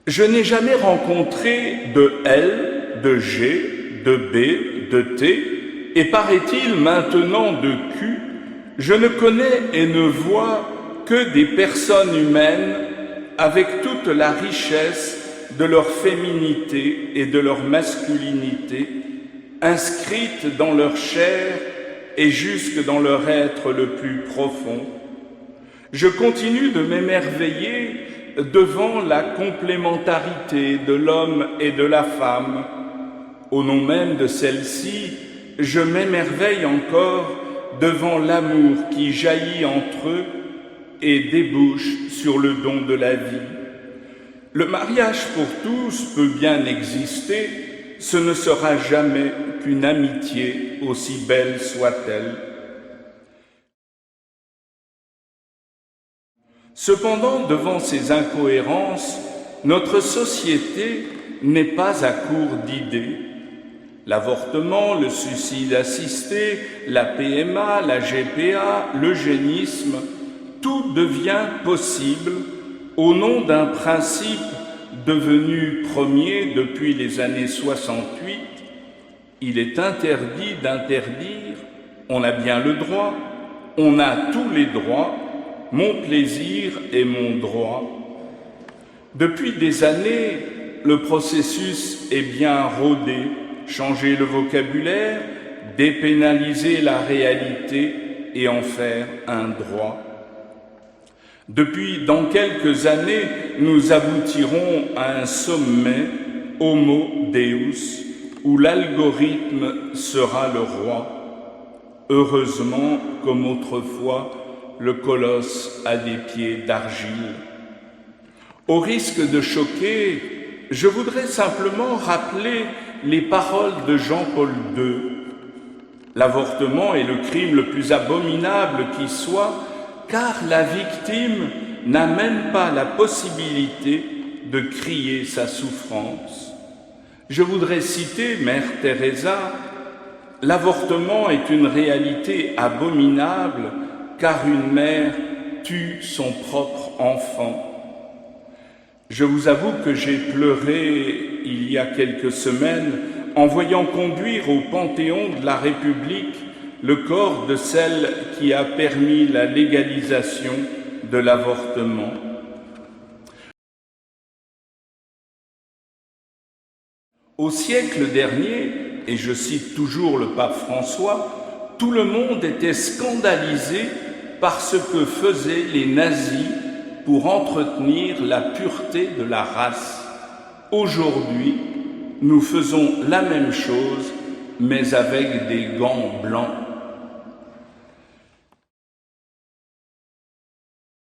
Je n'ai jamais rencontré de L, de G, de B, de T, et paraît-il maintenant de Q, je ne connais et ne vois que des personnes humaines avec toute la richesse de leur féminité et de leur masculinité, inscrites dans leur chair et jusque dans leur être le plus profond. Je continue de m'émerveiller devant la complémentarité de l'homme et de la femme. Au nom même de celle-ci, je m'émerveille encore devant l'amour qui jaillit entre eux et débouche sur le don de la vie. Le mariage pour tous peut bien exister, ce ne sera jamais qu'une amitié, aussi belle soit-elle. Cependant, devant ces incohérences, notre société n'est pas à court d'idées. L'avortement, le suicide assisté, la PMA, la GPA, l'eugénisme, tout devient possible au nom d'un principe devenu premier depuis les années 68. Il est interdit d'interdire, on a bien le droit, on a tous les droits, mon plaisir est mon droit. Depuis des années, le processus est bien rodé. Changer le vocabulaire, dépénaliser la réalité et en faire un droit. Dans quelques années, nous aboutirons à un sommet Homo Deus, où l'algorithme sera le roi. Heureusement, comme autrefois, le colosse a des pieds d'argile. Au risque de choquer, je voudrais simplement rappeler les paroles de Jean-Paul II. L'avortement est le crime le plus abominable qui soit, car la victime n'a même pas la possibilité de crier sa souffrance. Je voudrais citer Mère Teresa, « L'avortement est une réalité abominable, car une mère tue son propre enfant. » Je vous avoue que j'ai pleuré il y a quelques semaines en voyant conduire au Panthéon de la République le corps de celle qui a permis la légalisation de l'avortement. Au siècle dernier, et je cite toujours le pape François, tout le monde était scandalisé par ce que faisaient les nazis pour entretenir la pureté de la race. Aujourd'hui, nous faisons la même chose, mais avec des gants blancs.